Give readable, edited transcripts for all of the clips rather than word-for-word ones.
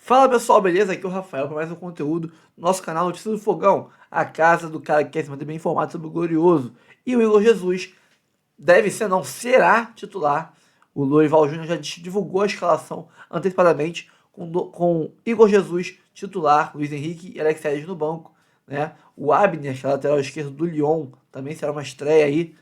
Fala pessoal, beleza? Aqui é o Rafael para mais um conteúdo do nosso canal Notícias do Fogão, a casa do cara que quer se manter bem informado sobre o glorioso. E o Igor Jesus deve ser, não, será titular. O Lorival Júnior já divulgou a escalação antecipadamente com Igor Jesus titular, Luiz Henrique e Alex Telles no banco, né? O Abner, que é lateral esquerdo do Lyon, também será uma estreia aí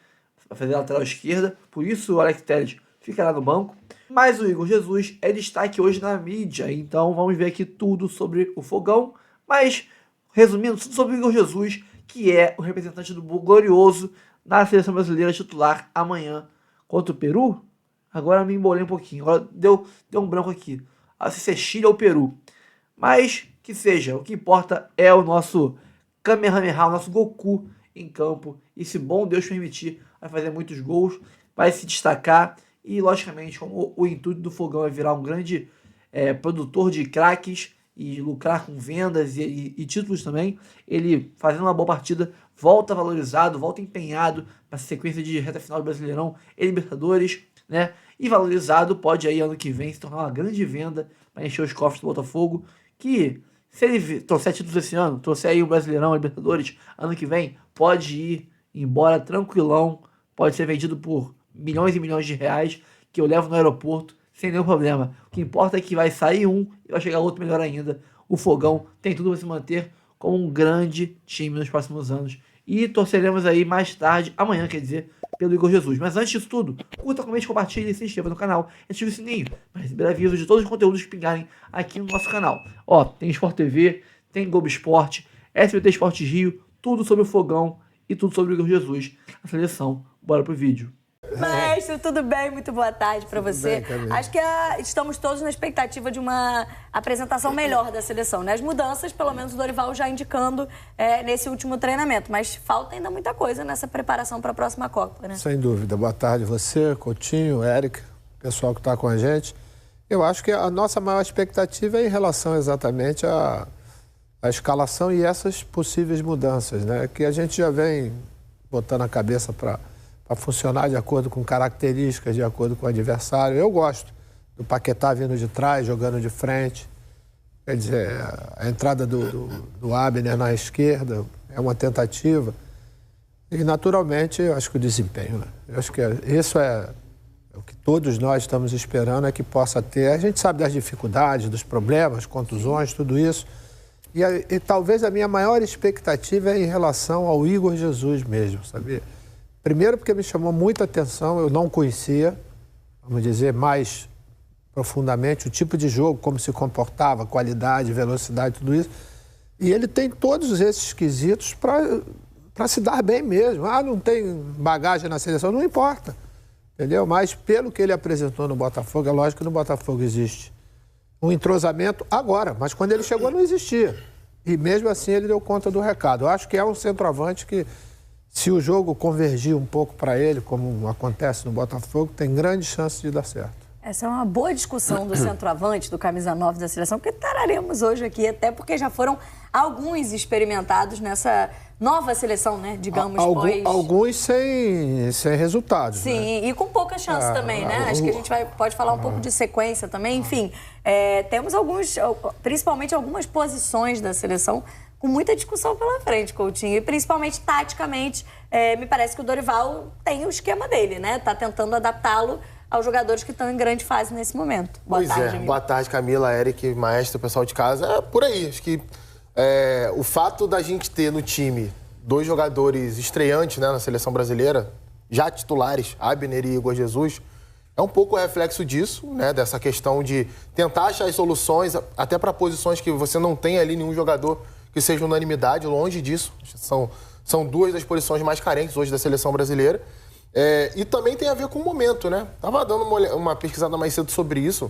para fazer a lateral esquerda, por isso o Alex Telles ficará no banco. Mas o Igor Jesus é destaque hoje na mídia, então vamos ver aqui tudo sobre o Fogão. Mas, resumindo, tudo sobre o Igor Jesus, que é o representante do glorioso na seleção brasileira titular amanhã contra o Peru. Agora me embolei um pouquinho, agora deu um branco aqui. Se é Chile ou Peru. Mas que seja, o que importa é o nosso Kamehameha, o nosso Goku em campo. E se bom Deus permitir, vai fazer muitos gols, vai se destacar. E, logicamente, como o intuito do Fogão é virar um grande produtor de craques e lucrar com vendas e títulos também, ele, fazendo uma boa partida, volta valorizado, volta empenhado para a sequência de reta final do Brasileirão e Libertadores, né? E valorizado, pode aí ano que vem se tornar uma grande venda para encher os cofres do Botafogo, que se ele trouxer títulos esse ano, trouxer aí o Brasileirão, a Libertadores, ano que vem, pode ir embora tranquilão, pode ser vendido por milhões e milhões de reais, que eu levo no aeroporto sem nenhum problema. O que importa é que vai sair um e vai chegar outro melhor ainda. O Fogão tem tudo para se manter como um grande time nos próximos anos. E torceremos aí mais tarde, amanhã quer dizer, pelo Igor Jesus. Mas antes disso tudo, curta, comente, compartilhe e se inscreva no canal. Ative o sininho para receber avisos de todos os conteúdos que pingarem aqui no nosso canal. Ó, tem Sport TV, tem Globo Esporte, SBT Esporte Rio, tudo sobre o Fogão e tudo sobre o Igor Jesus, a seleção. Bora pro vídeo. Mestre, tudo bem? Muito boa tarde para você. Bem, acho que estamos todos na expectativa de uma apresentação melhor da seleção, né? As mudanças, pelo menos o Dorival já indicando nesse último treinamento, mas falta ainda muita coisa nessa preparação para a próxima Copa, né? Sem dúvida. Boa tarde você, Coutinho, Érica, pessoal que está com a gente. Eu acho que a nossa maior expectativa é em relação exatamente à escalação e essas possíveis mudanças, né? Que a gente já vem botando a cabeça para funcionar de acordo com características, de acordo com o adversário. Eu gosto do Paquetá vindo de trás, jogando de frente. Quer dizer, a entrada do Abner na esquerda é uma tentativa. E, naturalmente, eu acho que o desempenho, né? Eu acho que isso é o que todos nós estamos esperando, é que possa ter. A gente sabe das dificuldades, dos problemas, contusões, tudo isso. E talvez a minha maior expectativa é em relação ao Igor Jesus mesmo, sabia? Primeiro porque me chamou muita atenção, eu não conhecia, vamos dizer, mais profundamente o tipo de jogo, como se comportava, qualidade, velocidade, tudo isso. E ele tem todos esses quesitos para se dar bem mesmo. Ah, não tem bagagem na seleção, não importa, entendeu? Mas pelo que ele apresentou no Botafogo, é lógico que no Botafogo existe um entrosamento agora, mas quando ele chegou não existia. E mesmo assim ele deu conta do recado. Eu acho que é um centroavante que, se o jogo convergir um pouco para ele, como acontece no Botafogo, tem grande chance de dar certo. Essa é uma boa discussão do centroavante, do camisa 9 da seleção, que traremos hoje aqui, até porque já foram alguns experimentados nessa nova seleção, né? Digamos, Alguns sem resultados. Sim, né? E com pouca chance também, né? Acho que a gente pode falar um pouco de sequência também. Enfim, temos alguns, principalmente algumas posições da seleção com muita discussão pela frente, Coutinho. E principalmente taticamente, me parece que o Dorival tem o esquema dele, né? Tá tentando adaptá-lo aos jogadores que estão em grande fase nesse momento. Boa tarde, amigo. Boa tarde, Camila, Eric, Maestro, pessoal de casa. É por aí. Acho que o fato da gente ter no time 2 jogadores estreantes, né, na seleção brasileira, já titulares, Abner e Igor Jesus, é um pouco o reflexo disso, né, dessa questão de tentar achar as soluções, até para posições que você não tem ali nenhum jogador que seja unanimidade, longe disso. São 2 das posições mais carentes hoje da seleção brasileira. E também tem a ver com o momento, né? Tava dando uma pesquisada mais cedo sobre isso.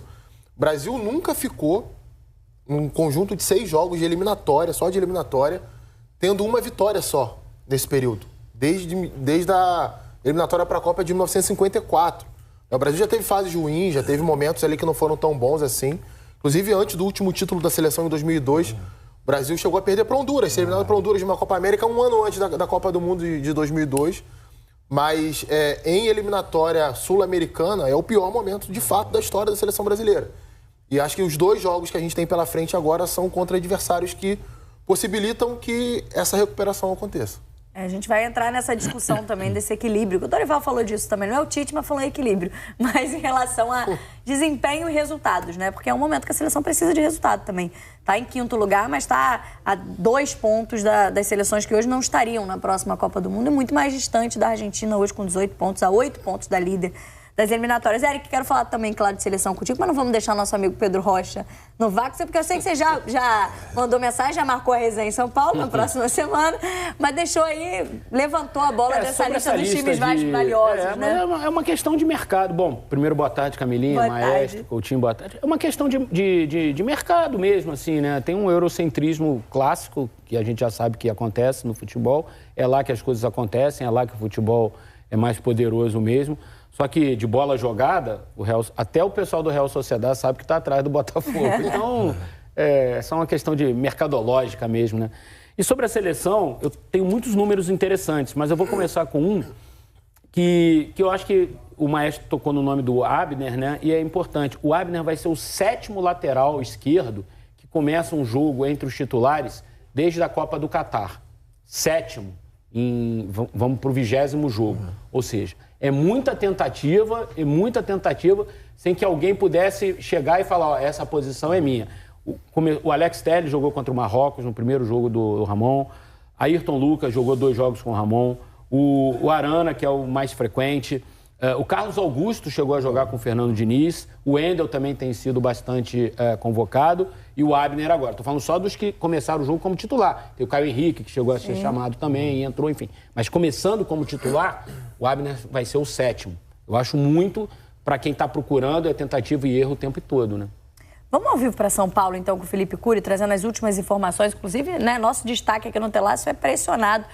O Brasil nunca ficou num conjunto de 6 jogos de eliminatória, só de eliminatória, tendo uma vitória só nesse período. Desde a eliminatória para a Copa de 1954. O Brasil já teve fases ruins, já teve momentos ali que não foram tão bons assim. Inclusive, antes do último título da seleção em 2002, o Brasil chegou a perder para Honduras, ser eliminado para Honduras de uma Copa América um ano antes da Copa do Mundo de 2002. Mas em eliminatória sul-americana é o pior momento, de fato, da história da seleção brasileira. E acho que os 2 jogos que a gente tem pela frente agora são contra adversários que possibilitam que essa recuperação aconteça. A gente vai entrar nessa discussão também desse equilíbrio. O Dorival falou disso também, não é o Tite, mas falou em equilíbrio. Mas em relação a desempenho e resultados, né? Porque é um momento que a seleção precisa de resultado também. Está em 5º lugar, mas está a 2 pontos das seleções que hoje não estariam na próxima Copa do Mundo. E muito mais distante da Argentina hoje com 18 pontos, a 8 pontos da líder das eliminatórias. Eric, quero falar também, claro, de seleção contigo, mas não vamos deixar nosso amigo Pedro Rocha no vácuo, porque eu sei que você já mandou mensagem, já marcou a resenha em São Paulo na próxima semana, mas deixou aí, levantou a bola dessa lista dos times mais valiosos, né? É uma questão de mercado. Bom, primeiro, boa tarde, Camilinha, boa Maestro, tarde. Coutinho, boa tarde. É uma questão de mercado mesmo, assim, né? Tem um eurocentrismo clássico, que a gente já sabe que acontece no futebol, é lá que as coisas acontecem, é lá que o futebol é mais poderoso mesmo. Só que de bola jogada, até o pessoal do Real Sociedade sabe que está atrás do Botafogo. Então, é só uma questão de mercadológica mesmo, né? E sobre a seleção, eu tenho muitos números interessantes, mas eu vou começar com um que eu acho que o Maestro tocou no nome do Abner, né? E é importante. O Abner vai ser o 7º lateral esquerdo que começa um jogo entre os titulares desde a Copa do Catar. 7º. Vamos para o 20º jogo. Ou seja, é muita tentativa sem que alguém pudesse chegar e falar, ó, essa posição é minha. O Alex Telles jogou contra o Marrocos no primeiro jogo do Ramon. Ayrton Lucas jogou 2 jogos com o Ramon. O Arana, que é o mais frequente. O Carlos Augusto chegou a jogar com o Fernando Diniz. O Wendel também tem sido bastante convocado. E o Abner agora. Estou falando só dos que começaram o jogo como titular. Tem o Caio Henrique, que chegou a ser chamado também e entrou, enfim. Mas começando como titular, o Abner vai ser o 7º. Eu acho muito, para quem está procurando, é tentativa e erro o tempo todo, né? Vamos ao vivo para São Paulo, então, com o Felipe Cury, trazendo as últimas informações. Inclusive, né, nosso destaque aqui no Telácio é pressionado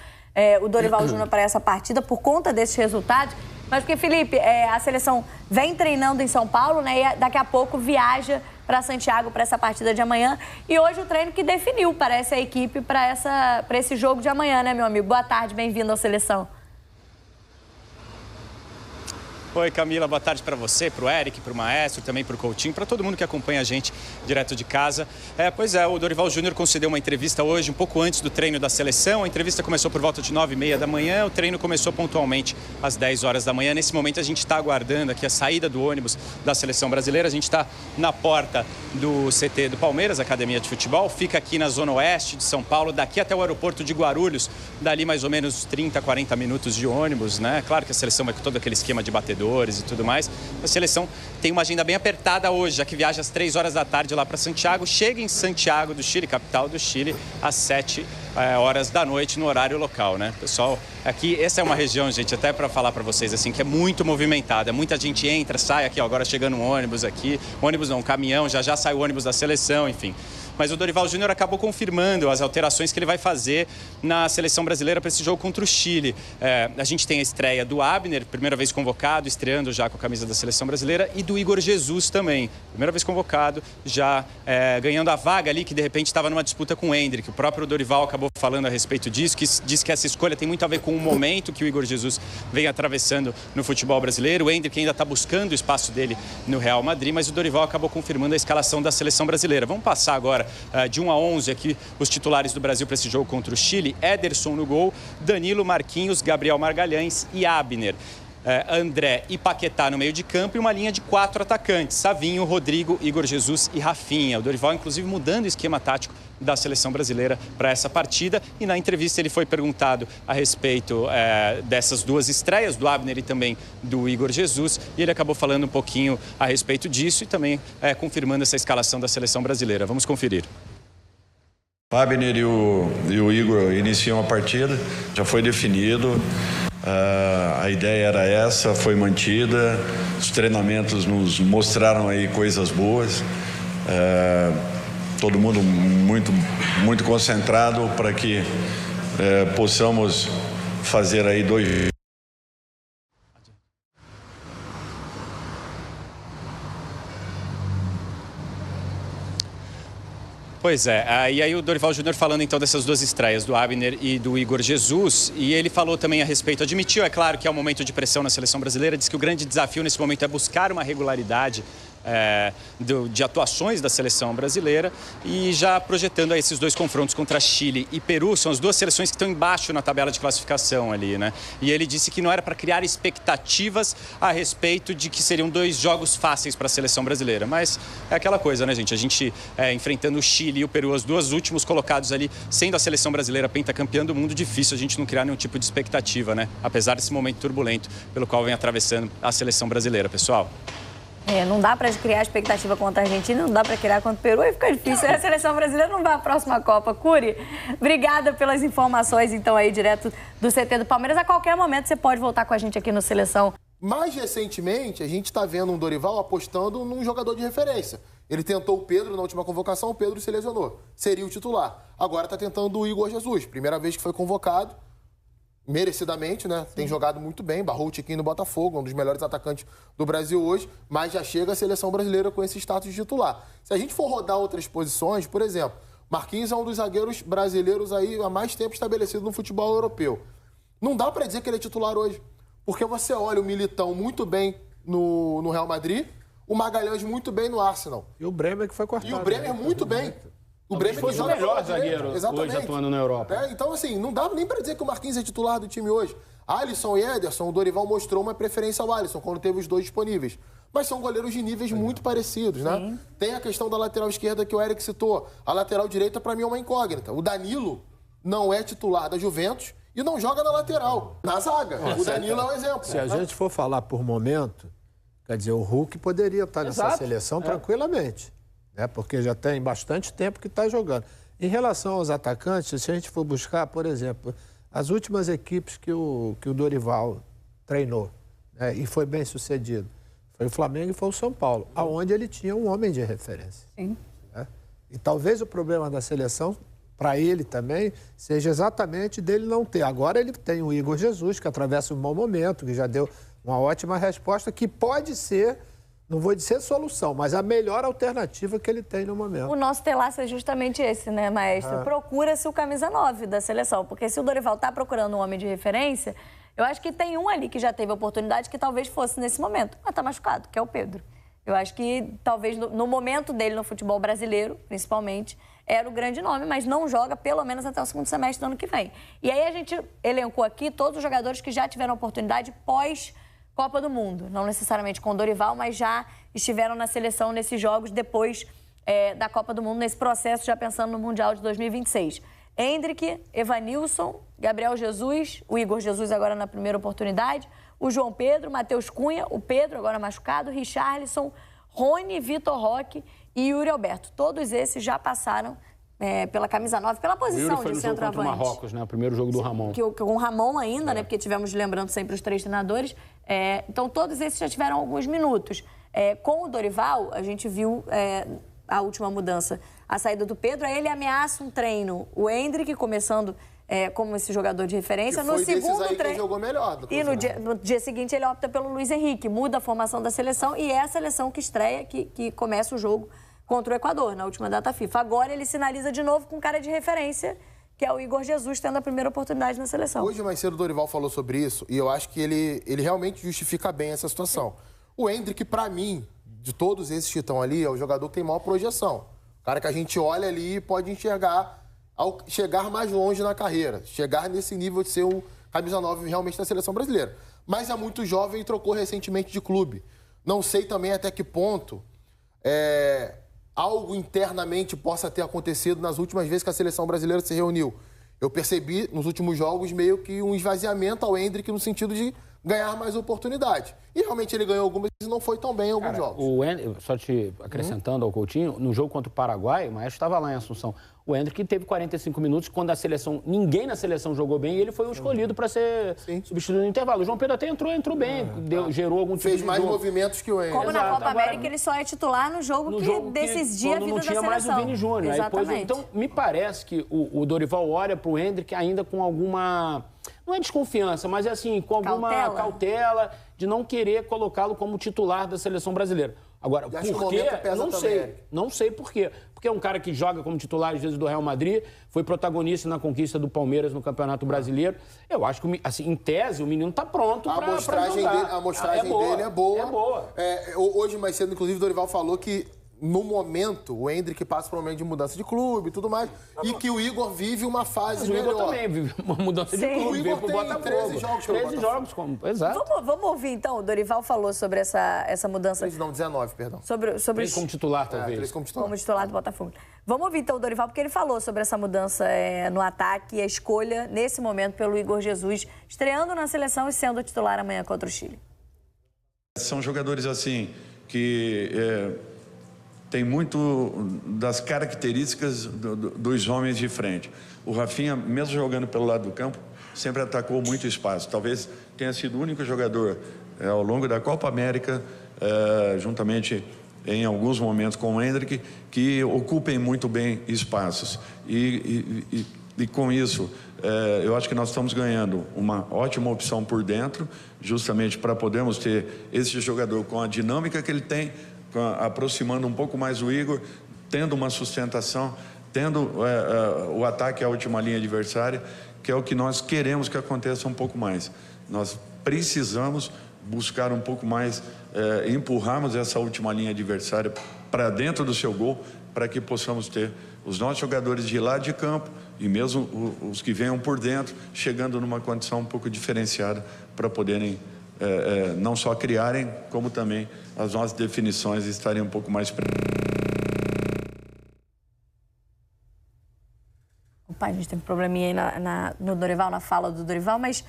o Dorival Júnior para essa partida por conta desses resultados. Mas porque, Felipe, a seleção vem treinando em São Paulo, né? E daqui a pouco viaja para Santiago para essa partida de amanhã. E hoje o treino que definiu, parece, a equipe para esse jogo de amanhã, né, meu amigo? Boa tarde, bem-vindo à seleção. Oi, Camila, boa tarde para você, para o Eric, para o Maestro, também para o Coutinho, para todo mundo que acompanha a gente direto de casa. Pois é, o Dorival Júnior concedeu uma entrevista hoje, um pouco antes do treino da seleção. A entrevista começou por volta de 9h30 da manhã, o treino começou pontualmente às 10 horas da manhã. Nesse momento a gente está aguardando aqui a saída do ônibus da seleção brasileira. A gente está na porta do CT do Palmeiras, Academia de Futebol. Fica aqui na zona oeste de São Paulo, daqui até o aeroporto de Guarulhos, dali mais ou menos 30, 40 minutos de ônibus, né? Claro que a seleção vai com todo aquele esquema de batedores e tudo mais. A seleção tem uma agenda bem apertada hoje, já que viaja às 3 horas da tarde lá para Santiago. Chega em Santiago do Chile, capital do Chile, às 7 horas da noite no horário local, né? Pessoal, aqui, essa é uma região, gente, até para falar para vocês, assim, que é muito movimentada. Muita gente entra, sai aqui, ó, agora chegando um ônibus aqui. Ônibus não, um caminhão, já sai o ônibus da seleção, enfim. Mas o Dorival Júnior acabou confirmando as alterações que ele vai fazer na seleção brasileira para esse jogo contra o Chile. A gente tem a estreia do Abner, primeira vez convocado, estreando já com a camisa da seleção brasileira, e do Igor Jesus também, primeira vez convocado, já ganhando a vaga ali, que de repente estava numa disputa com o Endrick. O próprio Dorival acabou falando a respeito disso, que diz que essa escolha tem muito a ver com o momento que o Igor Jesus vem atravessando no futebol brasileiro. O Endrick ainda está buscando o espaço dele no Real Madrid, mas o Dorival acabou confirmando a escalação da seleção brasileira. Vamos passar agora de 1 a 11 aqui os titulares do Brasil para esse jogo contra o Chile. Ederson no gol, Danilo, Marquinhos, Gabriel Magalhães e Abner. André e Paquetá no meio de campo e uma linha de 4 atacantes, Savinho, Rodrigo, Igor Jesus e Rafinha. O Dorival, inclusive, mudando o esquema tático da seleção brasileira para essa partida. E na entrevista ele foi perguntado a respeito dessas duas estreias, do Abner e também do Igor Jesus. E ele acabou falando um pouquinho a respeito disso e também confirmando essa escalação da seleção brasileira. Vamos conferir. O Abner e o Igor iniciam a partida, já foi definido. A ideia era essa, foi mantida. Os treinamentos nos mostraram aí coisas boas. Todo mundo muito concentrado para que possamos fazer aí 2. Pois é, e aí o Dorival Júnior falando então dessas duas estreias, do Abner e do Igor Jesus, e ele falou também a respeito, admitiu, é claro, que é um momento de pressão na seleção brasileira, diz que o grande desafio nesse momento é buscar uma regularidade de atuações da seleção brasileira e já projetando aí esses 2 confrontos contra Chile e Peru. São as 2 seleções que estão embaixo na tabela de classificação ali, né? E ele disse que não era para criar expectativas a respeito de que seriam 2 jogos fáceis para a seleção brasileira. Mas é aquela coisa, né, gente? A gente enfrentando o Chile e o Peru, os 2 últimos colocados ali, sendo a seleção brasileira pentacampeã do mundo, difícil a gente não criar nenhum tipo de expectativa, né? Apesar desse momento turbulento pelo qual vem atravessando a seleção brasileira, pessoal. Não dá para criar expectativa contra a Argentina, não dá para criar contra o Peru, aí fica difícil. A seleção brasileira não vai à próxima Copa. Curi, obrigada pelas informações, então, aí, direto do CT do Palmeiras. A qualquer momento você pode voltar com a gente aqui no Seleção. Mais recentemente, a gente está vendo um Dorival apostando num jogador de referência. Ele tentou o Pedro na última convocação, o Pedro se lesionou. Seria o titular. Agora está tentando o Igor Jesus. Primeira vez que foi convocado. Merecidamente, né? Tem jogado muito bem, barrou o Tiquinho no Botafogo, um dos melhores atacantes do Brasil hoje, mas já chega a seleção brasileira com esse status de titular. Se a gente for rodar outras posições, por exemplo, Marquinhos é um dos zagueiros brasileiros aí há mais tempo estabelecido no futebol europeu. Não dá para dizer que ele é titular hoje, porque você olha o Militão muito bem no Real Madrid, o Magalhães muito bem no Arsenal. E o Bremer que foi cortado. E o Bremer muito bem. O Bremer foi o melhor zagueiro hoje atuando na Europa. Então, assim, não dá nem para dizer que o Marquinhos é titular do time hoje. Alisson e Ederson, o Dorival mostrou uma preferência ao Alisson quando teve os 2 disponíveis. Mas são goleiros de níveis muito parecidos, né? Sim. Tem a questão da lateral esquerda que o Eric citou. A lateral direita, para mim, é uma incógnita. O Danilo não é titular da Juventus e não joga na lateral, na zaga. O Danilo é um exemplo. Se a gente for falar por momento, quer dizer, o Hulk poderia estar nessa seleção tranquilamente. Porque já tem bastante tempo que está jogando. Em relação aos atacantes, se a gente for buscar, por exemplo, as últimas equipes que o Dorival treinou, né, e foi bem sucedido, foi o Flamengo e foi o São Paulo, aonde ele tinha um homem de referência. Sim. Né? E talvez o problema da seleção, para ele também, seja exatamente dele não ter. Agora ele tem o Igor Jesus, que atravessa um bom momento, que já deu uma ótima resposta, que pode ser... Não vou dizer solução, mas a melhor alternativa que ele tem no momento. O nosso telaço é justamente esse, né, maestro? Procura-se o camisa 9 da seleção, porque se o Dorival está procurando um homem de referência, eu acho que tem um ali que já teve oportunidade que talvez fosse nesse momento, mas está machucado, que é o Pedro. Eu acho que talvez no momento dele no futebol brasileiro, principalmente, era o grande nome, mas não joga pelo menos até o 2º semestre do ano que vem. E aí a gente elencou aqui todos os jogadores que já tiveram oportunidade pós Copa do Mundo, não necessariamente com o Dorival, mas já estiveram na seleção nesses jogos depois da Copa do Mundo, nesse processo, já pensando no Mundial de 2026. Endrick, Evanilson, Gabriel Jesus, o Igor Jesus agora na primeira oportunidade, o João Pedro, Matheus Cunha, o Pedro agora machucado, Richarlison, Rony, Vitor Roque e Yuri Alberto. Todos esses já passaram pela camisa 9, pela posição de centroavante. O jogo contra o Marrocos, né? O primeiro jogo do Ramon. Com o Ramon ainda, né? Porque tivemos, lembrando sempre, os 3 treinadores. Então, todos esses já tiveram alguns minutos. Com o Dorival, a gente viu a última mudança, a saída do Pedro. Aí ele ameaça um treino. O Endrick, começando como esse jogador de referência. No segundo treino. Que jogou melhor. E no dia seguinte, ele opta pelo Luiz Henrique. Muda a formação da seleção e é a seleção que estreia, que começa o jogo contra o Equador, na última data FIFA. Agora ele sinaliza de novo com cara de referência, que é o Igor Jesus, tendo a primeira oportunidade na seleção. Hoje, mais cedo, o Dorival falou sobre isso e eu acho que ele realmente justifica bem essa situação. O Endrick, para mim, de todos esses que estão ali, é o jogador que tem maior projeção. O cara que a gente olha ali e pode enxergar ao chegar mais longe na carreira, chegar nesse nível de ser um camisa 9 realmente da seleção brasileira. Mas é muito jovem e trocou recentemente de clube. Não sei também até que ponto algo internamente possa ter acontecido nas últimas vezes que a seleção brasileira se reuniu. Eu percebi nos últimos jogos meio que um esvaziamento ao Endrick no sentido de ganhar mais oportunidade. E realmente ele ganhou algumas e não foi tão bem em alguns jogos. Só te acrescentando ao Coutinho, no jogo contra o Paraguai, o Maestro estava lá em Assunção. O Endrick teve 45 minutos quando a seleção, ninguém na seleção jogou bem e ele foi o escolhido para ser substituído no intervalo. O João Pedro até entrou bem, gerou algum tipo de fez mais movimentos que o Endrick. Como na Copa América, ele só é titular no jogo que decidia a vida da seleção. Não tinha mais o Vini Júnior. Exatamente. Então, me parece que o Dorival olha para o Endrick ainda com alguma... Não é desconfiança, mas é assim, com alguma cautela de não querer colocá-lo como titular da seleção brasileira. Agora, E acho que o por quê? momento pesa Eu não também, sei. Eric. Não sei por quê. Porque é um cara que joga como titular, às vezes, do Real Madrid, foi protagonista na conquista do Palmeiras no Campeonato Brasileiro. Eu acho que, assim, em tese, o menino tá pronto para jogar. A amostragem dele é boa. É boa. Hoje, mais cedo, inclusive, o Dorival falou que no momento, o Endrick passa por um momento de mudança de clube e tudo mais, e que o Igor vive uma fase Mas o Igor melhor. também vive uma mudança de Sim. clube, O veio Igor pro tem Botafogo. 13 jogos pelo 13 jogos, exato. Vamos ouvir, então. O Dorival falou sobre essa mudança. 19, perdão. Sobre Ele como titular, talvez. 13 como titular. como titular do Botafogo. Vamos ouvir, então, o Dorival, porque ele falou sobre essa mudança no ataque e a escolha, nesse momento, pelo Igor Jesus, estreando na seleção e sendo titular amanhã contra o Chile. São jogadores assim que tem muito das características dos homens de frente. O Rafinha, mesmo jogando pelo lado do campo, sempre atacou muito espaço. Talvez tenha sido o único jogador ao longo da Copa América, juntamente em alguns momentos com o Endrick, que ocupem muito bem espaços. E com isso, eu acho que nós estamos ganhando uma ótima opção por dentro, justamente para podermos ter esse jogador com a dinâmica que ele tem, aproximando um pouco mais o Igor, tendo uma sustentação, tendo o ataque à última linha adversária, que é o que nós queremos que aconteça um pouco mais. Nós precisamos buscar um pouco mais, empurrarmos essa última linha adversária para dentro do seu gol, para que possamos ter os nossos jogadores de lado de campo e mesmo os que venham por dentro, chegando numa condição um pouco diferenciada para poderem não só criarem, como também as nossas definições estarem um pouco mais... Opa, a gente teve um probleminha aí no Dorival, na fala do Dorival, mas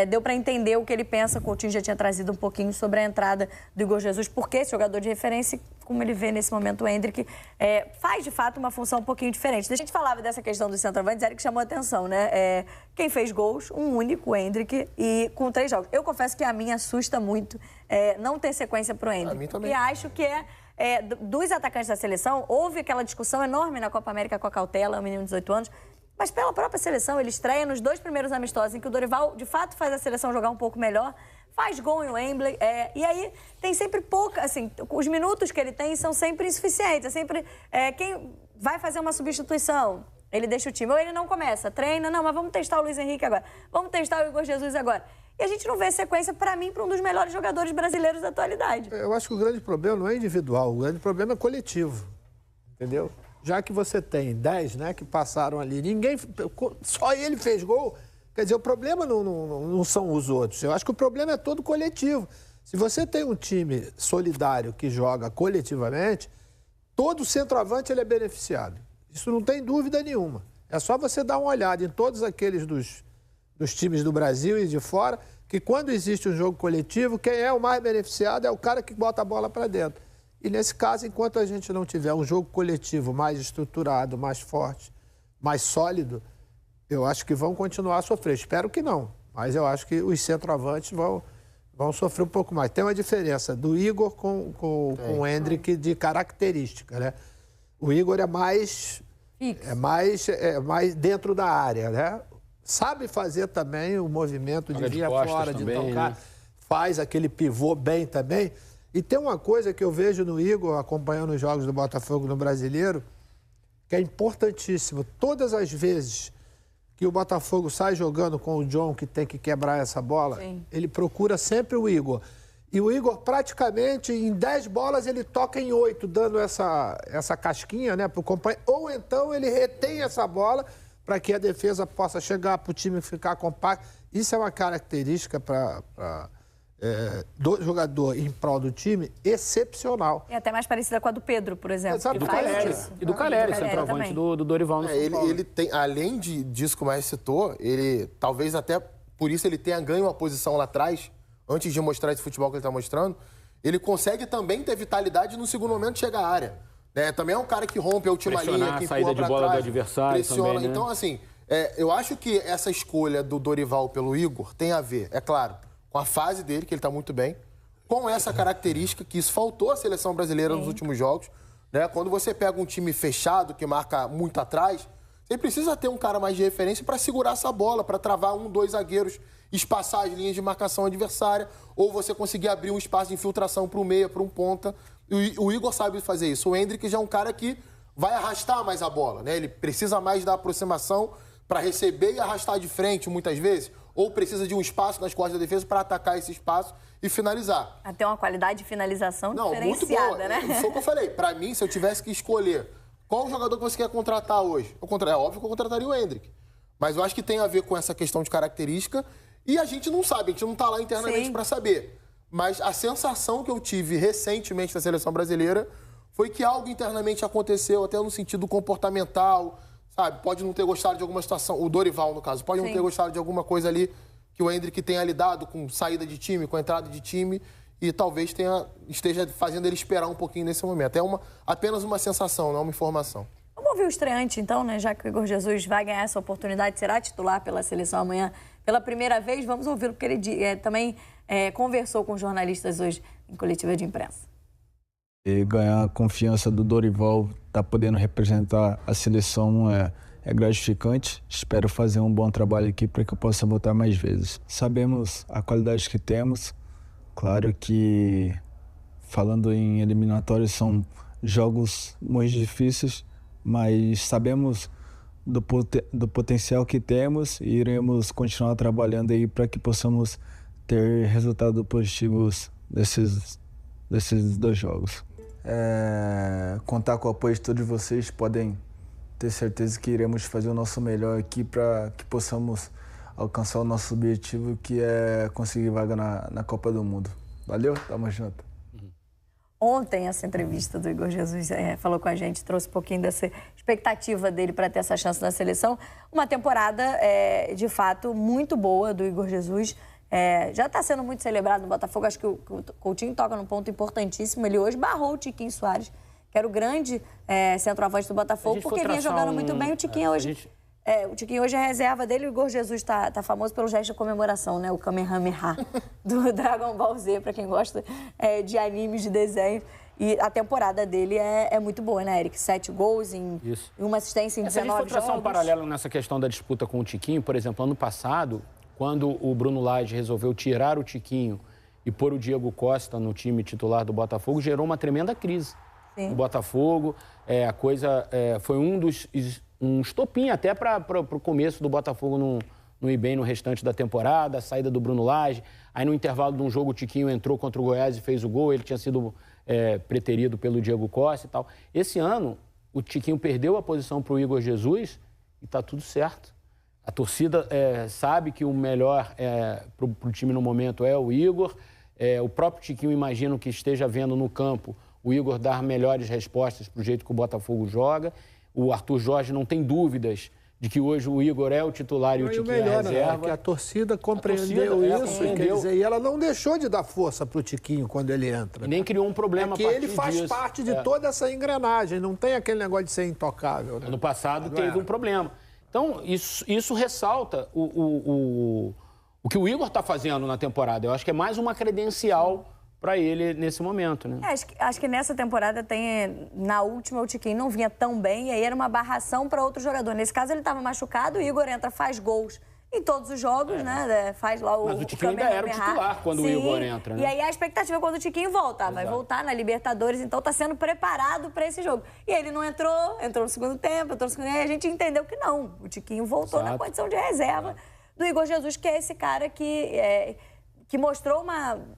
deu para entender o que ele pensa. O Coutinho já tinha trazido um pouquinho sobre a entrada do Igor Jesus, porque esse jogador de referência, como ele vê nesse momento o Endrick, faz de fato uma função um pouquinho diferente. A gente falava dessa questão dos centroavantes, Eric chamou a atenção, né? Quem fez gols, um único, o Endrick, e com 3 jogos. Eu confesso que a mim assusta muito não ter sequência pro Endrick. A mim também. E acho que dos atacantes da seleção, houve aquela discussão enorme na Copa América com a Cautela, um menino de 18 anos, mas pela própria seleção, ele estreia nos 2 primeiros amistosos, em que o Dorival, de fato, faz a seleção jogar um pouco melhor, faz gol em Wembley, e aí tem sempre pouca, assim, os minutos que ele tem são sempre insuficientes, é sempre quem vai fazer uma substituição, ele deixa o time, ou ele não começa, treina, não, mas vamos testar o Luiz Henrique agora, vamos testar o Igor Jesus agora. E a gente não vê sequência, para mim, para um dos melhores jogadores brasileiros da atualidade. Eu acho que o grande problema não é individual, o grande problema é coletivo, entendeu? Já que você tem 10, né, que passaram ali, só ele fez gol, quer dizer, o problema não são os outros. Eu acho que o problema é todo coletivo. Se você tem um time solidário que joga coletivamente, todo centroavante ele é beneficiado. Isso não tem dúvida nenhuma. É só você dar uma olhada em todos aqueles dos times do Brasil e de fora, que quando existe um jogo coletivo, quem é o mais beneficiado é o cara que bota a bola para dentro. E nesse caso, enquanto a gente não tiver um jogo coletivo mais estruturado, mais forte, mais sólido, eu acho que vão continuar a sofrer. Espero que não, mas eu acho que os centroavantes vão sofrer um pouco mais. Tem uma diferença do Igor com o Endrick de característica, né? O Igor é mais dentro da área, né? Sabe fazer também o movimento de vir fora, de tocar, né? Faz aquele pivô bem também. E tem uma coisa que eu vejo no Igor, acompanhando os jogos do Botafogo no Brasileiro, que é importantíssimo. Todas as vezes que o Botafogo sai jogando com o John, que tem que quebrar essa bola, sim, ele procura sempre o Igor. E o Igor, praticamente, em 10 bolas, ele toca em 8, dando essa casquinha, né, para o companheiro. Ou então ele retém essa bola para que a defesa possa chegar, para o time ficar compacto. Isso é uma característica do jogador em prol do time excepcional. É até mais parecida com a do Pedro, por exemplo. E do Caleri, centroavante do Dorival no São Paulo. Ele tem, além disso que o Maestro citou, ele talvez até por isso ele tenha ganho uma posição lá atrás, antes de mostrar esse futebol que ele está mostrando, ele consegue também ter vitalidade no segundo momento de chegar à área. Também é um cara que rompe a última linha, que saída de bola do adversário pressiona. Também, né? Então, assim, eu acho que essa escolha do Dorival pelo Igor tem a ver, é claro, com a fase dele, que ele está muito bem, com essa característica que isso faltou à seleção brasileira nos últimos jogos. Né? Quando você pega um time fechado, que marca muito atrás, Você precisa ter um cara mais de referência para segurar essa bola, para travar 1, 2 zagueiros, espaçar as linhas de marcação adversária, ou você conseguir abrir um espaço de infiltração para o meia, para um ponta. O Igor sabe fazer isso. O Endrick já é um cara que vai arrastar mais a bola, né? Ele precisa mais da aproximação para receber e arrastar de frente, muitas vezes, ou precisa de um espaço nas costas da defesa para atacar esse espaço e finalizar. Até uma qualidade de finalização diferenciada, muito boa, né? Foi o que eu falei. Para mim, se eu tivesse que escolher qual jogador que você quer contratar hoje, é óbvio que eu contrataria o Endrick. Mas eu acho que tem a ver com essa questão de característica e a gente não sabe, a gente não está lá internamente para saber. Mas a sensação que eu tive recentemente na seleção brasileira foi que algo internamente aconteceu, até no sentido comportamental, sabe? Pode não ter gostado de alguma situação, o Dorival, no caso, pode não ter gostado de alguma coisa ali que o Endrick tenha lidado com saída de time, com entrada de time, e talvez esteja fazendo ele esperar um pouquinho nesse momento. É apenas uma sensação, não é uma informação. Vamos ouvir o estreante, então, né? Já que o Igor Jesus vai ganhar essa oportunidade, será titular pela seleção amanhã pela primeira vez. Vamos ouvir, porque ele também conversou com jornalistas hoje em coletiva de imprensa. E ganhar a confiança do Dorival, tá podendo representar a seleção é gratificante. Espero fazer um bom trabalho aqui para que eu possa voltar mais vezes. Sabemos a qualidade que temos. Claro que, falando em eliminatórios, são jogos muito difíceis, mas sabemos do potencial que temos e iremos continuar trabalhando aí para que possamos ter resultados positivos desses 2 jogos. Contar com o apoio de todos vocês, podem ter certeza que iremos fazer o nosso melhor aqui para que possamos alcançar o nosso objetivo, que é conseguir vaga na Copa do Mundo. Valeu? Tamo junto. Ontem, essa entrevista do Igor Jesus falou com a gente, trouxe um pouquinho dessa expectativa dele para ter essa chance na seleção. Uma temporada, de fato, muito boa do Igor Jesus. Já está sendo muito celebrado no Botafogo. Acho que o Coutinho toca num ponto importantíssimo. Ele hoje barrou o Tiquinho Soares, que era o grande centroavante do Botafogo, porque vinha jogando muito bem. O Tiquinho hoje... o Tiquinho hoje é reserva dele. O Igor Jesus tá famoso pelo gesto de comemoração, né? O Kamehameha do Dragon Ball Z, para quem gosta de animes, de desenho. E a temporada dele é muito boa, né, Eric? 7 gols em uma assistência em 19 jogos. Se a gente for traçar um paralelo nessa questão da disputa com o Tiquinho, por exemplo, ano passado, quando o Bruno Lage resolveu tirar o Tiquinho e pôr o Diego Costa no time titular do Botafogo, gerou uma tremenda crise no Botafogo. A coisa foi um estopim até para o começo do Botafogo não ir bem no restante da temporada, a saída do Bruno Lage. Aí no intervalo de um jogo o Tiquinho entrou contra o Goiás e fez o gol, ele tinha sido preterido pelo Diego Costa e tal. Esse ano o Tiquinho perdeu a posição para o Igor Jesus e está tudo certo. A torcida sabe que o melhor para o time no momento é o Igor. O próprio Tiquinho, imagino que esteja vendo no campo o Igor dar melhores respostas para o jeito que o Botafogo joga. O Arthur Jorge não tem dúvidas de que hoje o Igor é o titular e o Tiquinho é a reserva. Que a torcida compreendeu isso, quer dizer, e ela não deixou de dar força para o Tiquinho quando ele entra. E nem criou um problema a partir disso. Ele faz parte de toda essa engrenagem, não tem aquele negócio de ser intocável. Né? No passado teve um problema. Então, isso ressalta o que o Igor está fazendo na temporada. Eu acho que é mais uma credencial para ele nesse momento, né? Acho que nessa temporada na última, o Tiquinho não vinha tão bem, e aí era uma barração para outro jogador. Nesse caso, ele estava machucado, o Igor entra, faz gols em todos os jogos, né? Faz lá Mas o Tiquinho ainda era o titular quando o Igor entra, né? E aí a expectativa é quando o Tiquinho volta. Vai voltar na Libertadores, então está sendo preparado para esse jogo. E ele não entrou no segundo tempo, e aí a gente entendeu que não. O Tiquinho voltou na condição de reserva do Igor Jesus, que é esse cara que mostrou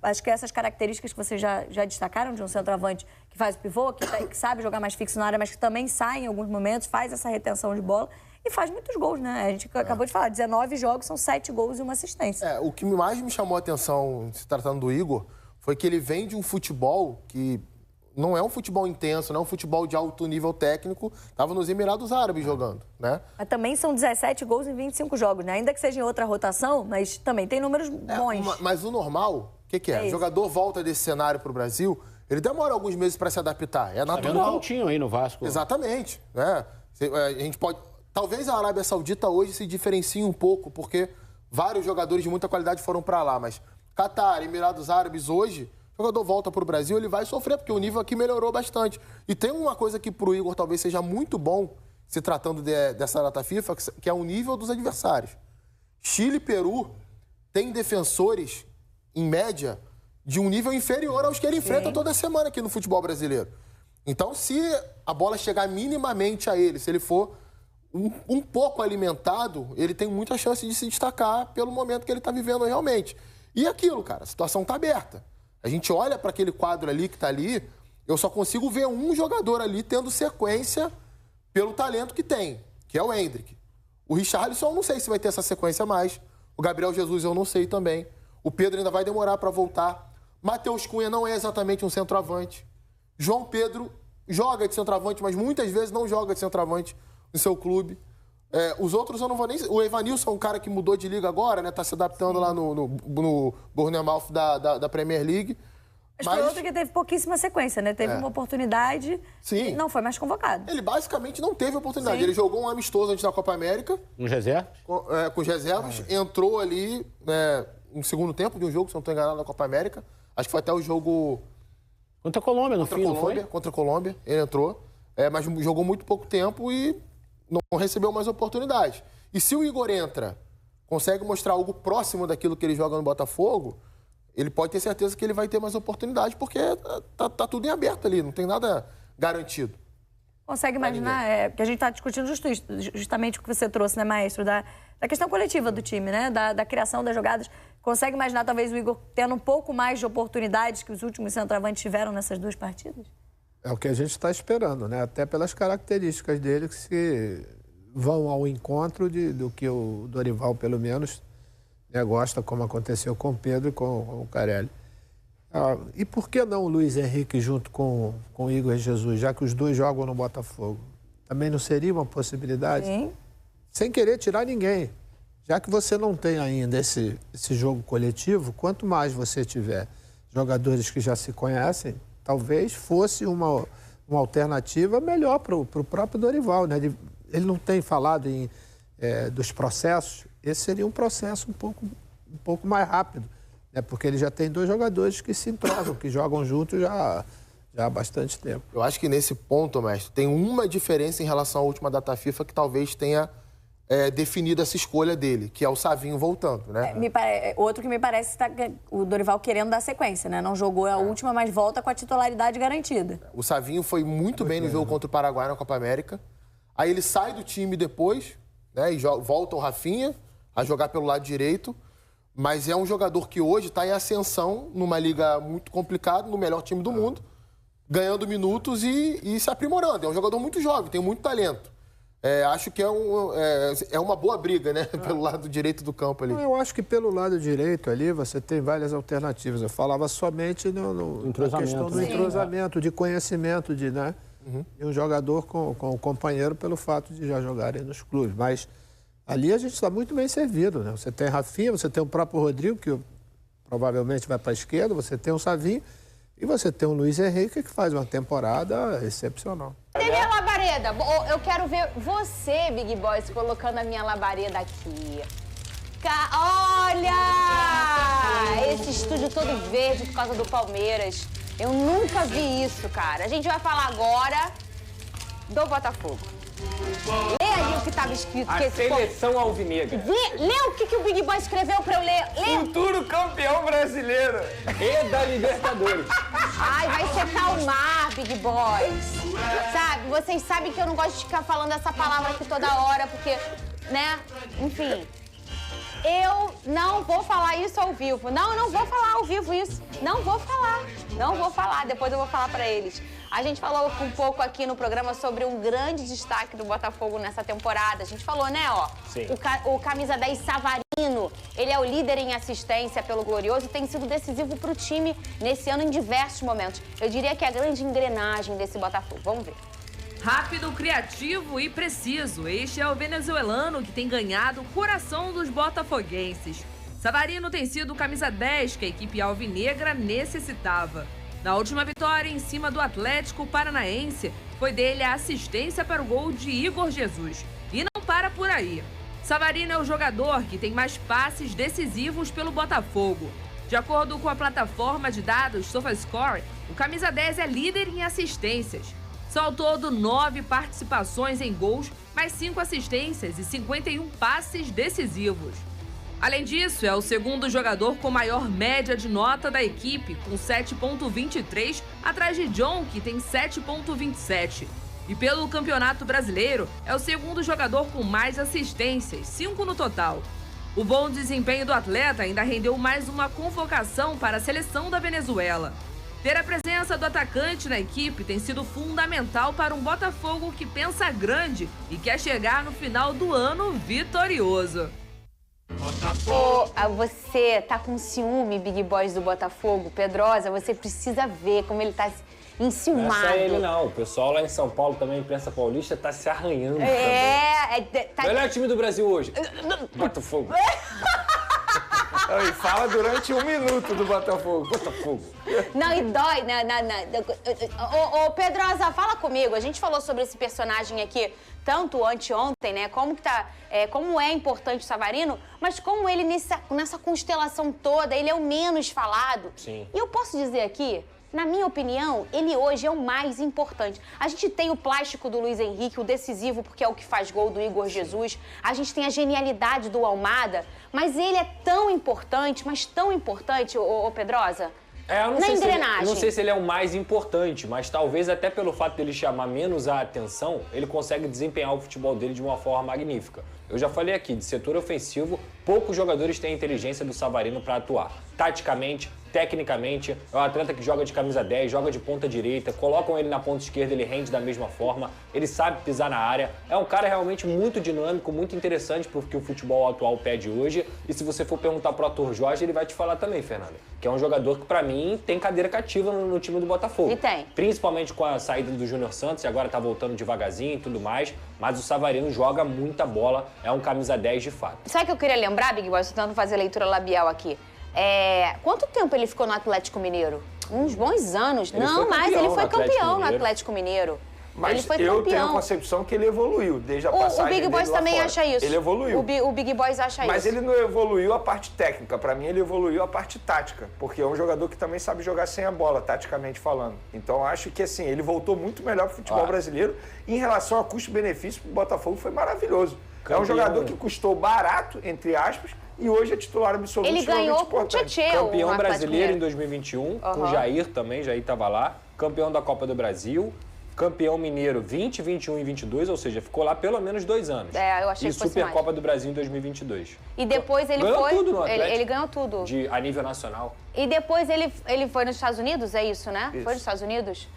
acho que essas características que vocês já destacaram de um centroavante que faz o pivô, que sabe jogar mais fixo na área, mas que também sai em alguns momentos, faz essa retenção de bola e faz muitos gols, né? A gente acabou de falar, 19 jogos, são 7 gols e uma assistência. O que mais me chamou a atenção, se tratando do Igor, foi que ele vem de um futebol que não é um futebol intenso, não é um futebol de alto nível técnico. Estava nos Emirados Árabes jogando, né? Mas também são 17 gols em 25 jogos, né? Ainda que seja em outra rotação, mas também tem números bons. Mas o normal, o que é? O jogador volta desse cenário para o Brasil, ele demora alguns meses para se adaptar. É natural. Tá vendo o Coutinho aí no Vasco. Exatamente. Né? A gente pode... Talvez a Arábia Saudita hoje se diferencie um pouco, porque vários jogadores de muita qualidade foram para lá, mas Catar, Emirados Árabes hoje... O jogador volta para o Brasil, ele vai sofrer, porque o nível aqui melhorou bastante. E tem uma coisa que para o Igor talvez seja muito bom, se tratando dessa data FIFA, que é o nível dos adversários. Chile e Peru têm defensores, em média, de um nível inferior aos que ele enfrenta toda semana aqui no futebol brasileiro. Então, se a bola chegar minimamente a ele, se ele for um pouco alimentado, ele tem muita chance de se destacar pelo momento que ele está vivendo realmente. E aquilo, cara, a situação está aberta. A gente olha para aquele quadro ali que está ali, eu só consigo ver um jogador ali tendo sequência pelo talento que tem, que é o Endrick. O Richarlison eu não sei se vai ter essa sequência mais. O Gabriel Jesus eu não sei também. O Pedro ainda vai demorar para voltar. Matheus Cunha não é exatamente um centroavante. João Pedro joga de centroavante, mas muitas vezes não joga de centroavante no seu clube. Os outros eu não vou nem... O Evanilson é um cara que mudou de liga agora, né? Tá se adaptando lá no Bournemouth da Premier League. Mas foi outro que teve pouquíssima sequência, né? Teve uma oportunidade e não foi mais convocado. Ele basicamente não teve oportunidade. Sim. Ele jogou um amistoso antes da Copa América. Com reservas? Com os reservas. Entrou ali no segundo tempo de um jogo, se não estou enganado, na Copa América. Acho que foi até o jogo... Contra a Colômbia, no fim, não foi? Contra a Colômbia, ele entrou. Mas jogou muito pouco tempo e não recebeu mais oportunidade. E se o Igor entra, consegue mostrar algo próximo daquilo que ele joga no Botafogo, ele pode ter certeza que ele vai ter mais oportunidade, porque tá tudo em aberto ali, não tem nada garantido. Consegue imaginar, porque a gente está discutindo justamente o que você trouxe, né, maestro, da questão coletiva do time, né, da criação das jogadas. Consegue imaginar talvez o Igor tendo um pouco mais de oportunidades que os últimos centroavantes tiveram nessas duas partidas? É o que a gente está esperando, né? Até pelas características dele que se vão ao encontro do que o Dorival, pelo menos, gosta, como aconteceu com o Pedro e com o Carelli. E por que não o Luiz Henrique junto com o Igor Jesus, já que os dois jogam no Botafogo? Também não seria uma possibilidade? Sim. Sem querer tirar ninguém. Já que você não tem ainda esse jogo coletivo, quanto mais você tiver jogadores que já se conhecem, talvez fosse uma alternativa melhor para o próprio Dorival, né? Ele não tem falado dos processos. Esse seria um processo um pouco mais rápido, né? Porque ele já tem dois jogadores que se entrosam, que jogam juntos já há bastante tempo. Eu acho que nesse ponto, mestre, tem uma diferença em relação à última data FIFA que talvez tenha definido essa escolha dele, que é o Savinho voltando, né? Outro que me parece está o Dorival querendo dar sequência, né? Não jogou a última, mas volta com a titularidade garantida. O Savinho foi muito bem no jogo contra o Paraguai na Copa América. Aí ele sai do time depois, né? E volta o Rafinha a jogar pelo lado direito. Mas é um jogador que hoje está em ascensão numa liga muito complicada, no melhor time do mundo, ganhando minutos e se aprimorando. É um jogador muito jovem, tem muito talento. Acho que é uma boa briga, né? Pelo lado direito do campo ali. Eu acho que pelo lado direito ali você tem várias alternativas. Eu falava somente na questão do entrosamento, de conhecimento, né? E um jogador com o companheiro pelo fato de já jogarem nos clubes. Mas ali a gente está muito bem servido, né? Você tem Rafinha, você tem o próprio Rodrigo, que provavelmente vai para a esquerda, você tem o Savinho e você tem o Luiz Henrique, que faz uma temporada excepcional. Cadê minha labareda? Eu quero ver você, Big Boys, colocando a minha labareda aqui. Olha! Esse estúdio todo verde por causa do Palmeiras. Eu nunca vi isso, cara. A gente vai falar agora do Botafogo. Lê ali o que estava escrito. A seleção alvinegra. Lê o que o Big Boy escreveu pra eu ler. Lê. Futuro campeão brasileiro e da Libertadores. Ai, vai secar o mar, Big Boys. Sabe, vocês sabem que eu não gosto de ficar falando essa palavra aqui toda hora, porque, né, enfim. Eu não vou falar isso ao vivo. Não, eu não vou falar ao vivo isso. Não vou falar. Depois eu vou falar pra eles. A gente falou um pouco aqui no programa sobre um grande destaque do Botafogo nessa temporada. A gente falou, né, Sim. O camisa 10 Savarino, ele é o líder em assistência pelo Glorioso e tem sido decisivo pro time nesse ano em diversos momentos. Eu diria que é a grande engrenagem desse Botafogo. Vamos ver. Rápido, criativo e preciso. Este é o venezuelano que tem ganhado o coração dos botafoguenses. Savarino tem sido o camisa 10 que a equipe alvinegra necessitava. Na última vitória em cima do Atlético Paranaense, foi dele a assistência para o gol de Igor Jesus. E não para por aí. Savarino é o jogador que tem mais passes decisivos pelo Botafogo. De acordo com a plataforma de dados SofaScore, o camisa 10 é líder em assistências. São ao todo 9 participações em gols, mais 5 assistências e 51 passes decisivos. Além disso, é o segundo jogador com maior média de nota da equipe, com 7,23, atrás de John, que tem 7,27. E pelo Campeonato Brasileiro, é o segundo jogador com mais assistências, 5 no total. O bom desempenho do atleta ainda rendeu mais uma convocação para a seleção da Venezuela. Ter a presença do atacante na equipe tem sido fundamental para um Botafogo que pensa grande e quer chegar no final do ano vitorioso. Você tá com ciúme, Big Boys do Botafogo? Pedrosa, você precisa ver como ele tá enciumado. Não é só ele, não. O pessoal lá em São Paulo também, imprensa paulista, tá se arranhando. Tá... Melhor time do Brasil hoje. Botafogo. E fala durante 1 minuto do Botafogo. Botafogo. Não, e dói. Ô, Pedrosa, fala comigo. A gente falou sobre esse personagem aqui tanto anteontem, né? Como é importante o Savarino, mas como ele nessa constelação toda, ele é o menos falado. Sim. E eu posso dizer aqui, na minha opinião, ele hoje é o mais importante. A gente tem o plástico do Luiz Henrique, o decisivo, porque é o que faz gol do Igor Jesus. A gente tem a genialidade do Almada, mas ele é tão importante, mas tão importante, ô Pedrosa. Eu não sei se ele é o mais importante, mas talvez até pelo fato dele chamar menos a atenção, ele consegue desempenhar o futebol dele de uma forma magnífica. Eu já falei aqui, de setor ofensivo, poucos jogadores têm a inteligência do Savarino para atuar. Taticamente, tecnicamente, é um atleta que joga de camisa 10, joga de ponta direita, colocam ele na ponta esquerda, ele rende da mesma forma, ele sabe pisar na área. É um cara realmente muito dinâmico, muito interessante porque o futebol atual pede hoje. E se você for perguntar pro Arthur Jorge, ele vai te falar também, Fernanda, que é um jogador que pra mim tem cadeira cativa no time do Botafogo. E tem. Principalmente com a saída do Júnior Santos, e agora tá voltando devagarzinho e tudo mais, mas o Savarino joga muita bola, é um camisa 10 de fato. Sabe o que eu queria lembrar, Big Boy? Estou tentando fazer leitura labial aqui. Quanto tempo ele ficou no Atlético Mineiro? Uns bons anos. Ele foi campeão no Atlético Mineiro. Mas eu tenho a concepção que ele evoluiu desde a passagem dele. O Big Boys também fora. Acha isso. Ele evoluiu. O Big Boys acha isso. Mas ele não evoluiu a parte técnica. Pra mim, ele evoluiu a parte tática. Porque é um jogador que também sabe jogar sem a bola, taticamente falando. Então, acho que, assim, ele voltou muito melhor pro futebol brasileiro. Em relação a custo-benefício pro Botafogo, foi maravilhoso. É um jogador que custou barato, entre aspas, e hoje é titular absoluto. Ele ganhou com o Tietê, campeão brasileiro em 2021, com o Jair também, Jair estava lá. Campeão da Copa do Brasil. Campeão mineiro 20, 21 e 22, ou seja, ficou lá pelo menos 2 anos. Eu achei que fosse Supercopa do Brasil em 2022. E depois ele ganhou foi... tudo no Atlético. Ele ganhou tudo. A nível nacional. E depois ele foi nos Estados Unidos, é isso, né? Isso. Foi nos Estados Unidos?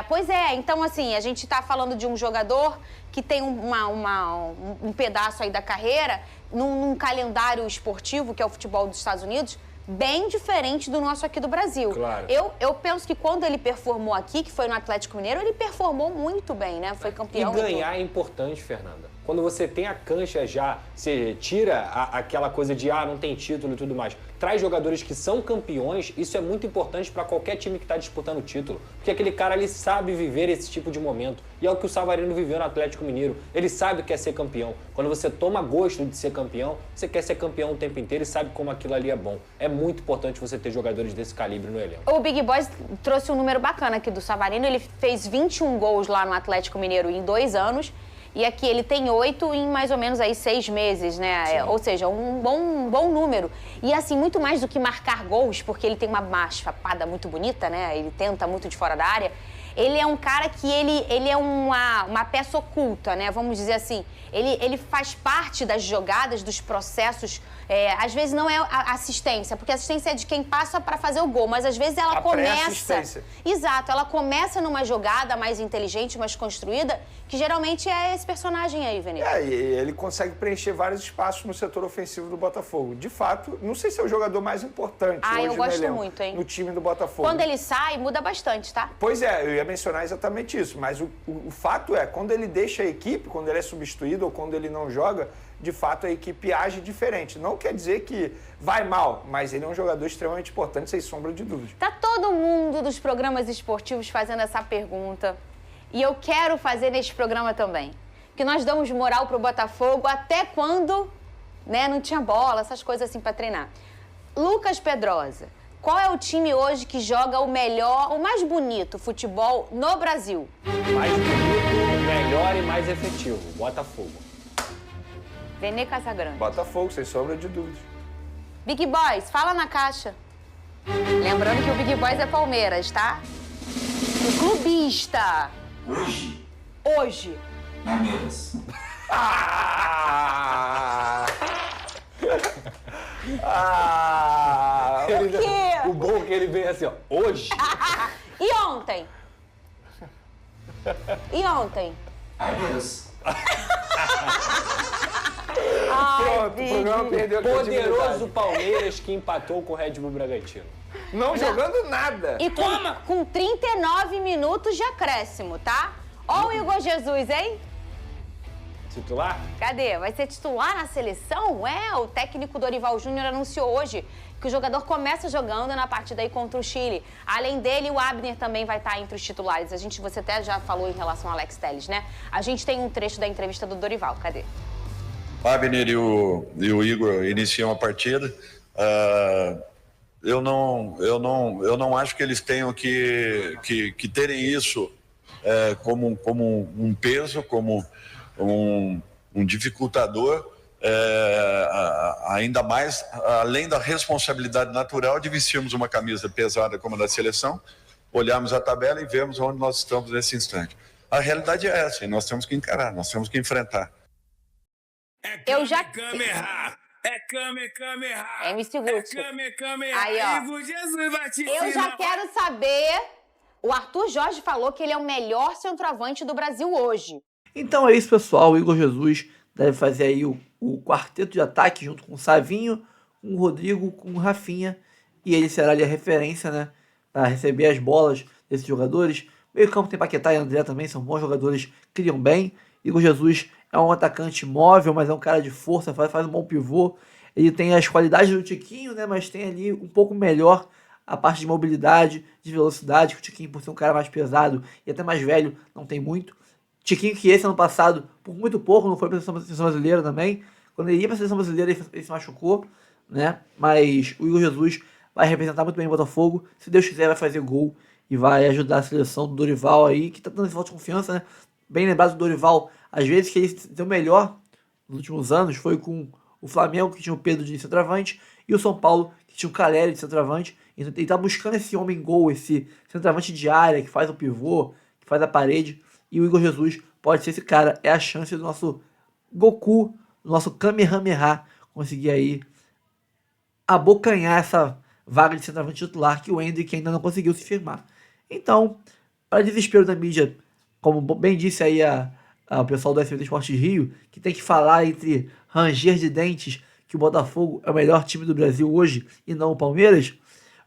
Pois é, então assim, a gente tá falando de um jogador que tem um pedaço aí da carreira num calendário esportivo, que é o futebol dos Estados Unidos, bem diferente do nosso aqui do Brasil. Claro. Eu penso que quando ele performou aqui, que foi no Atlético Mineiro, ele performou muito bem, né? Foi campeão. E ganhar é importante, Fernanda. Quando você tem a cancha já, você tira aquela coisa de não tem título e tudo mais. Traz jogadores que são campeões, isso é muito importante para qualquer time que está disputando o título. Porque aquele cara, ele sabe viver esse tipo de momento. E é o que o Savarino viveu no Atlético Mineiro. Ele sabe o que é ser campeão. Quando você toma gosto de ser campeão, você quer ser campeão o tempo inteiro e sabe como aquilo ali é bom. É muito importante você ter jogadores desse calibre no elenco. O Big Boys trouxe um número bacana aqui do Savarino. Ele fez 21 gols lá no Atlético Mineiro em 2 anos. E aqui ele tem 8 em mais ou menos aí 6 meses, né? Ou seja, um bom número. E assim, muito mais do que marcar gols, porque ele tem uma chapada muito bonita, né? Ele tenta muito de fora da área. Ele é um cara que ele é uma peça oculta, né? Vamos dizer assim. Ele faz parte das jogadas, dos processos. Às vezes não é a assistência, porque a assistência é de quem passa para fazer o gol, mas às vezes ela começa... Exato, ela começa numa jogada mais inteligente, mais construída, que geralmente é esse personagem aí, Vinícius. E ele consegue preencher vários espaços no setor ofensivo do Botafogo. De fato, não sei se é o jogador mais importante hoje eu gosto no elenco, muito, hein? no time do Botafogo. Quando ele sai, muda bastante, tá? Pois é, eu ia mencionar exatamente isso, mas o fato é, quando ele deixa a equipe, quando ele é substituído ou quando ele não joga, de fato a equipe age diferente. Não quer dizer que vai mal, mas ele é um jogador extremamente importante, sem sombra de dúvida. Tá todo mundo dos programas esportivos fazendo essa pergunta. E eu quero fazer neste programa também. Que nós damos moral pro Botafogo até quando, né, não tinha bola, essas coisas assim pra treinar. Lucas Pedrosa, Qual é o time hoje que joga o melhor, o mais bonito futebol no Brasil? Mais bonito, melhor e mais efetivo. Botafogo. Vene Casagrande. Botafogo, sem sombra de dúvidas. Big Boys, fala na caixa. Lembrando que o Big Boys é Palmeiras, tá? O clubista. Hoje. Palmeiras. O quê? O bom é que ele vem assim, ó. Hoje. E ontem? E ontem? Palmeiras. Pronto, o programa perdeu a Poderoso credibilidade. Palmeiras que empatou com o Red Bull Bragantino. Não jogando nada. E com 39 minutos de acréscimo, tá? Ó o Igor Jesus, hein? Titular? Cadê? Vai ser titular na seleção? O técnico Dorival Júnior anunciou hoje que o jogador começa jogando na partida aí contra o Chile. Além dele, o Abner também vai estar entre os titulares. Você até já falou em relação ao Alex Telles, né? A gente tem um trecho da entrevista do Dorival. Cadê? O Abner e o Igor iniciam a partida. Eu não acho que eles tenham que terem isso como um peso, como um dificultador, ainda mais, além da responsabilidade natural de vestirmos uma camisa pesada como a da seleção, olharmos a tabela e vermos onde nós estamos nesse instante. A realidade é essa, e nós temos que encarar, nós temos que enfrentar. Eu já... É MC Gucci. Aí, ó. Eu já quero saber... O Arthur Jorge falou que ele é o melhor centroavante do Brasil hoje. Então é isso, pessoal. O Igor Jesus deve fazer aí o quarteto de ataque junto com o Savinho, com o Rodrigo, com o Rafinha. E ele será ali a referência, né? Para receber as bolas desses jogadores. Meio campo tem Paquetá e André também, são bons jogadores, criam bem. Igor Jesus é um atacante móvel, mas é um cara de força, faz um bom pivô. Ele tem as qualidades do Tiquinho, né? Mas tem ali um pouco melhor a parte de mobilidade, de velocidade, que o Tiquinho, por ser um cara mais pesado e até mais velho, não tem muito. Tiquinho, que esse ano passado, por muito pouco, não foi para a seleção brasileira também. Quando ele ia para a seleção brasileira, ele se machucou, né? Mas o Igor Jesus vai representar muito bem o Botafogo. Se Deus quiser, vai fazer gol e vai ajudar a seleção do Dorival aí, que tá dando esse voto de confiança, né? Bem lembrado do Dorival, às vezes que ele deu melhor nos últimos anos foi com o Flamengo, que tinha o Pedro de centroavante, e o São Paulo, que tinha o Caleri de centroavante. Então, ele tá buscando esse homem-gol, esse centroavante de área, que faz o pivô, que faz a parede. E o Igor Jesus pode ser esse cara. É a chance do nosso Goku, do nosso Kamehameha, conseguir aí abocanhar essa vaga de centroavante titular que o Endrick ainda não conseguiu se firmar. Então, para desespero da mídia, como bem disse aí o pessoal do SBT Esporte Rio, que tem que falar entre ranger de dentes que o Botafogo é o melhor time do Brasil hoje e não o Palmeiras,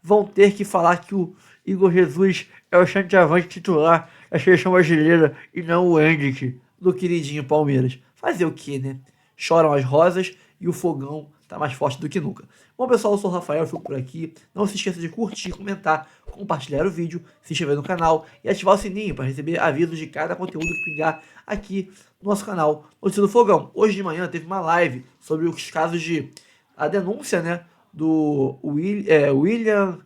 vão ter que falar que o Igor Jesus é o centroavante titular da seleção brasileira e não o Endrick do queridinho Palmeiras. Fazer o quê, né? Choram as rosas e o fogão tá mais forte do que nunca. Bom, pessoal, eu sou o Rafael, eu fico por aqui. Não se esqueça de curtir, comentar, compartilhar o vídeo, se inscrever no canal e ativar o sininho para receber avisos de cada conteúdo que pingar aqui no nosso canal Notícia do Fogão. Hoje de manhã teve uma live sobre os casos de... a denúncia, né, do William...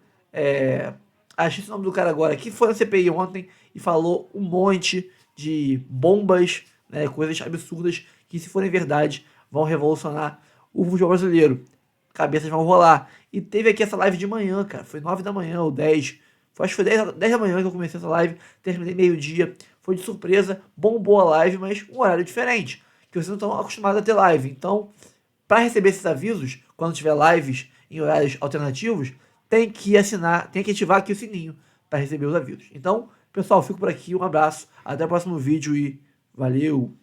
esqueci o nome do cara agora, que foi na CPI ontem e falou um monte de bombas, né, coisas absurdas que, se forem verdade, vão revolucionar o futebol brasileiro. Cabeças vão rolar. E teve aqui essa live de manhã, cara. Foi 9 da manhã ou 10. Acho que foi 10 da manhã que eu comecei essa live. Terminei meio-dia. Foi de surpresa. Bombou a live, mas um horário diferente. Que vocês não estão acostumados a ter live. Então, para receber esses avisos, quando tiver lives em horários alternativos, tem que assinar, tem que ativar aqui o sininho para receber os avisos. Então, pessoal, fico por aqui. Um abraço. Até o próximo vídeo e valeu!